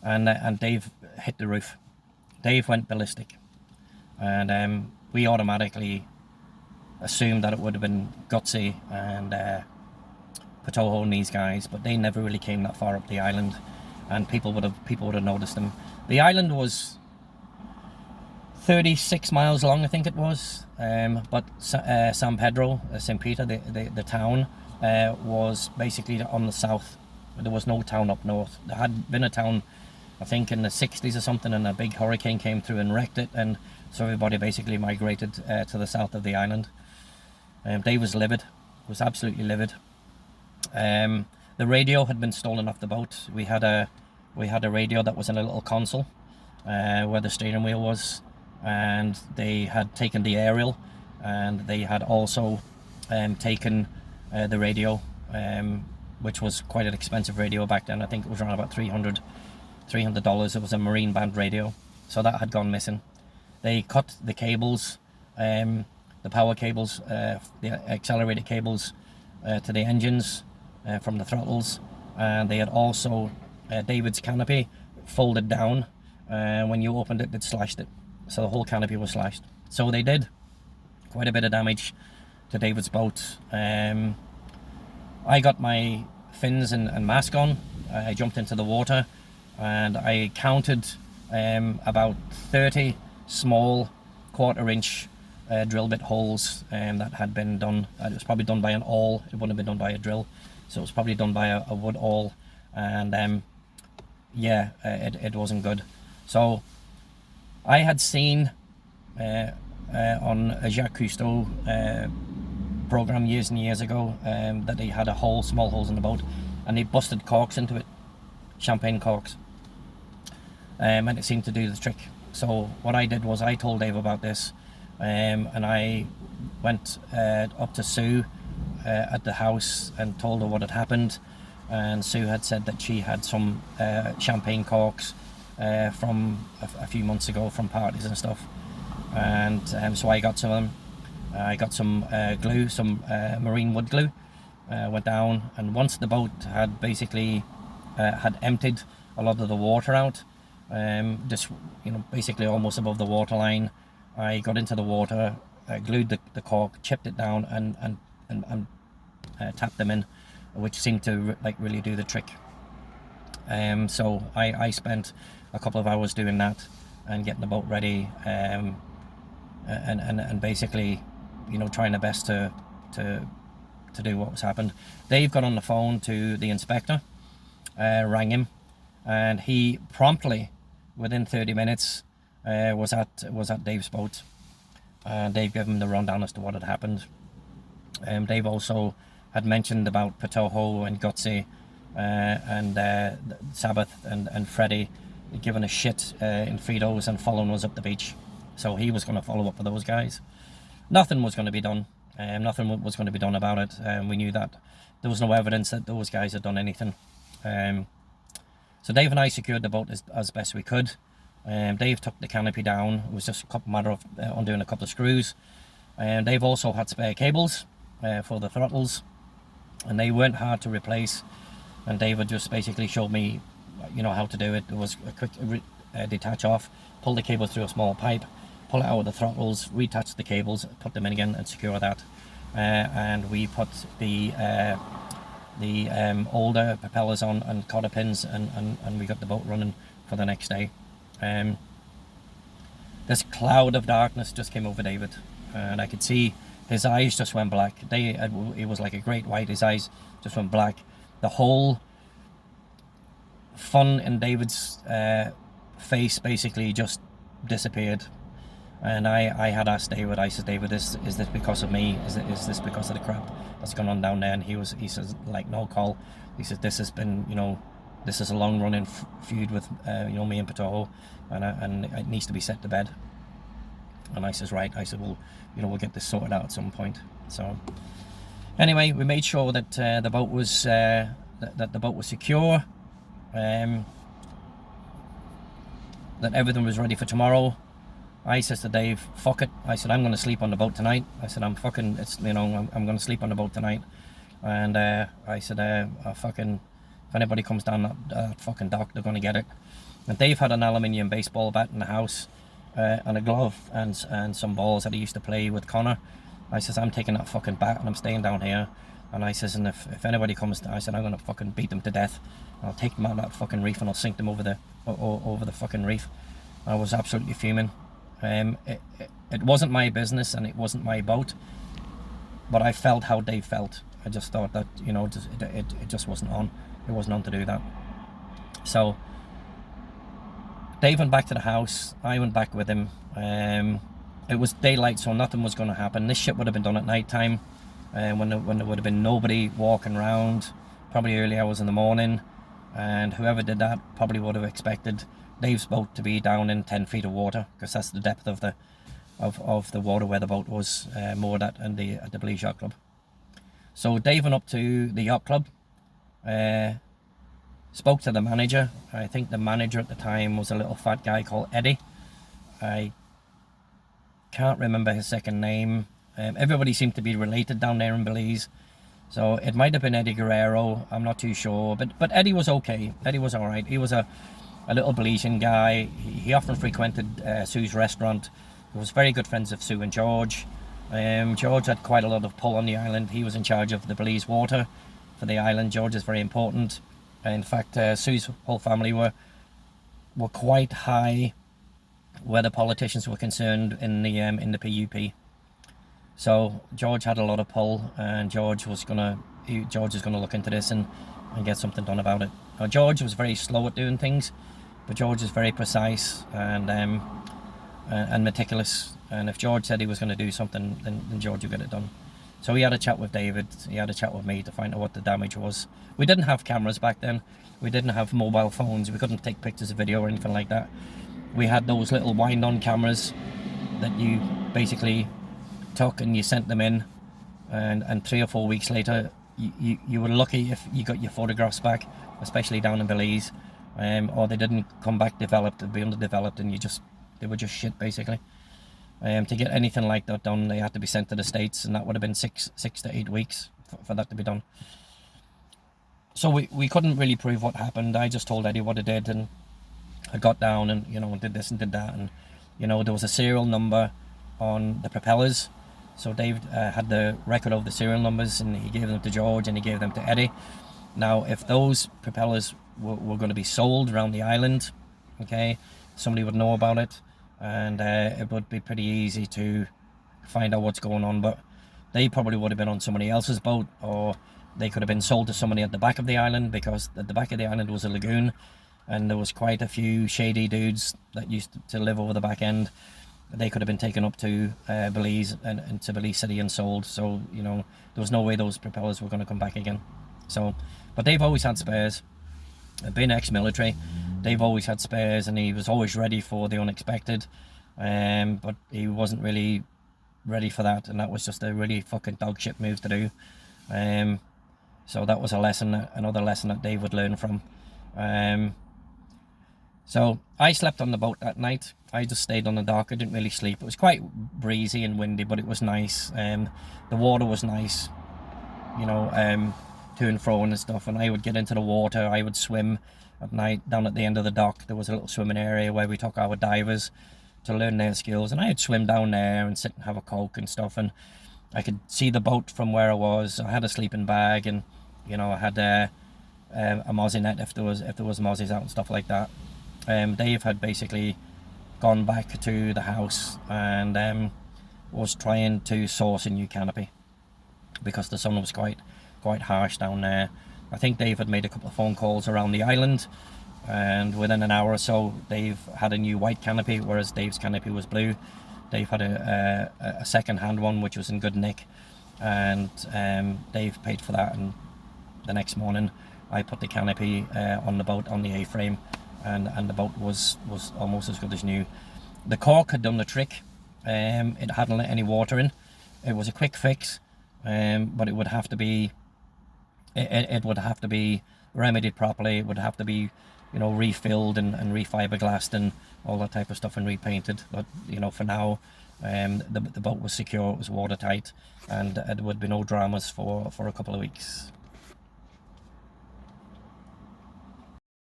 and Dave hit the roof. Dave went ballistic, and we automatically assumed that it would have been Gutsy and Patoho and these guys, but they never really came that far up the island, and people would have noticed them. The island was 36 miles long, I think it was, but San Pedro, St. Peter, the town, was basically on the south. There was no town up north. There had been a town, I think, in the 60s or something, and a big hurricane came through and wrecked it, and so everybody basically migrated to the south of the island. Dave was livid, was absolutely livid. The radio had been stolen off the boat. We had a radio that was in a little console where the steering wheel was, and they had taken the aerial, and they had also taken the radio, which was quite an expensive radio back then. I think it was around about $300. It was a marine band radio, so that had gone missing. They cut the cables, the power cables, the accelerator cables to the engines from the throttles, and they had also David's canopy folded down. When you opened it, it slashed it, so the whole canopy was slashed. So they did quite a bit of damage to David's boat. I got my fins and mask on. I jumped into the water, and I counted about 30 small quarter-inch drill bit holes that had been done. It was probably done by an awl. It wouldn't have been done by a drill, so it was probably done by a wood awl, and yeah, it wasn't good. So I had seen on a Jacques Cousteau program years and years ago that they had small holes in the boat, and they busted corks into it, champagne corks, and it seemed to do the trick. So what I did was I told Dave about this, and I went up to Sue at the house and told her what had happened, and Sue had said that she had some champagne corks from a few months ago from parties and stuff, and so I got some of them. I got some glue, some marine wood glue, went down, and once the boat had basically had emptied a lot of the water out, just basically almost above the water line, I got into the water, glued the cork, chipped it down, and tapped them in, which seemed to really do the trick. So I spent a couple of hours doing that and getting the boat ready, and basically trying the best to do what was happened. Dave got on the phone to the inspector, rang him, and he promptly, within 30 minutes, was at Dave's boat. Dave gave him the rundown as to what had happened. Dave also had mentioned about Patoho and Gutsy and Sabbath and Freddie giving a shit in Fritos and following us up the beach. So he was going to follow up with those guys. Nothing was going to be done. Nothing was going to be done about it. We knew that there was no evidence that those guys had done anything. So Dave and I secured the boat as best we could. Dave took the canopy down. It was just a matter of undoing a couple of screws. Dave also had spare cables for the throttles, and they weren't hard to replace. And David just basically showed me, how to do it. It was a quick detach off, pull the cable through a small pipe, pull it out of the throttles, reattach the cables, put them in again, and secure that. And we put the older propellers on and cotter pins, and we got the boat running for the next day. This cloud of darkness just came over David, and I could see his eyes just went black. It was like a great white. His eyes just went black. The whole fun in David's face basically just disappeared. And I had asked David, I said, David, is this because of me? Is this because of the crap that's gone on down there? And he says, no, Col. He says, this has been, this is a long running feud with, me and Patoho, and it needs to be set to bed. And I says, right. I said, well, we'll get this sorted out at some point. So anyway, we made sure that the boat was that the boat was secure, that everything was ready for tomorrow. I says to Dave, fuck it. I said, I'm going to sleep on the boat tonight. I said, I'm going to sleep on the boat tonight. And I said, I'll fucking, If anybody comes down that fucking dock, they're going to get it. And Dave had an aluminium baseball bat in the house, and a glove and some balls that he used to play with Connor. I says, I'm taking that fucking bat and I'm staying down here. And I says, and if anybody comes, I said, I'm going to fucking beat them to death. I'll take them out of that fucking reef and I'll sink them over the fucking reef. I was absolutely fuming. It wasn't my business and it wasn't my boat, but I felt how Dave felt. I just thought that, you know, it just wasn't on. It wasn't on to do that. So Dave went back to the house. I went back with him. It was daylight, so nothing was going to happen. This shit would have been done at night time, when there would have been nobody walking around, probably early hours in the morning. And whoever did that probably would have expected Dave's boat to be down in 10 feet of water, because that's the depth of the water where the boat was moored at the Belize Yacht Club. So Dave went up to the yacht club, spoke to the manager. I think the manager at the time was a little fat guy called Eddie. I can't remember his second name. Everybody seemed to be related down there in Belize, so it might have been Eddie Guerrero. I'm not too sure, but Eddie was okay. Eddie was all right. He was a little Belizean guy. He often frequented Sue's restaurant. He was very good friends of Sue and George. George had quite a lot of pull on the island. He was in charge of the Belize water for the island. George is very important. In fact, Sue's whole family were quite high where the politicians were concerned in the PUP. So George had a lot of pull, and George is gonna look into this and get something done about it. Now, George was very slow at doing things, but George is very precise and meticulous. And if George said he was going to do something, then George would get it done. So he had a chat with David. He had a chat with me to find out what the damage was. We didn't have cameras back then. We didn't have mobile phones. We couldn't take pictures of video or anything like that. We had those little wind-on cameras that you basically took and you sent them in, and 3 or 4 weeks later you were lucky if you got your photographs back, especially down in Belize, or they didn't come back developed. They'd be underdeveloped, and they were just shit basically. To get anything like that done, they had to be sent to the States, and that would have been 6 to 8 weeks for that to be done. So we couldn't really prove what happened. I just told Eddie what I did, and I got down and, you know, did this and did that, and, you know, there was a serial number on the propellers. So Dave had the record of the serial numbers, and he gave them to George and he gave them to Eddie. Now, if those propellers were going to be sold around the island, okay, somebody would know about it, and it would be pretty easy to find out what's going on. But they probably would have been on somebody else's boat, or they could have been sold to somebody at the back of the island, because at the back of the island was a lagoon, and there was quite a few shady dudes that used to live over the back end. They could have been taken up to Belize and to Belize City and sold. So, you know, there was no way those propellers were going to come back again. So, but Dave always had spares. Being ex-military, Dave always had spares, and he was always ready for the unexpected. But he wasn't really ready for that, and that was just a really fucking dog shit move to do. So that was another lesson that Dave would learn from. So I slept on the boat that night. I just stayed on the dock. I didn't really sleep. It was quite breezy and windy, but it was nice. The water was nice, you know, to and fro and stuff. And I would get into the water. I would swim at night down at the end of the dock. There was a little swimming area where we took our divers to learn their skills. And I'd swim down there and sit and have a Coke and stuff. And I could see the boat from where I was. I had a sleeping bag, and, you know, I had a mozzie net if there was mozzies out and stuff like that. Dave had basically gone back to the house and was trying to source a new canopy, because the sun was quite harsh down there. I think Dave had made a couple of phone calls around the island, and within an hour or so Dave had a new white canopy, whereas Dave's canopy was blue. Dave had a second-hand one which was in good nick, and Dave paid for that, and the next morning I put the canopy on the boat, on the A-frame, and the boat was almost as good as new. The cork had done the trick. It hadn't let any water in. It was a quick fix, but it would have to be remedied properly. It would have to be, you know, refilled and refiberglassed and all that type of stuff, and repainted. But, you know, for now, the boat was secure. It was watertight, and there would be no dramas for a couple of weeks.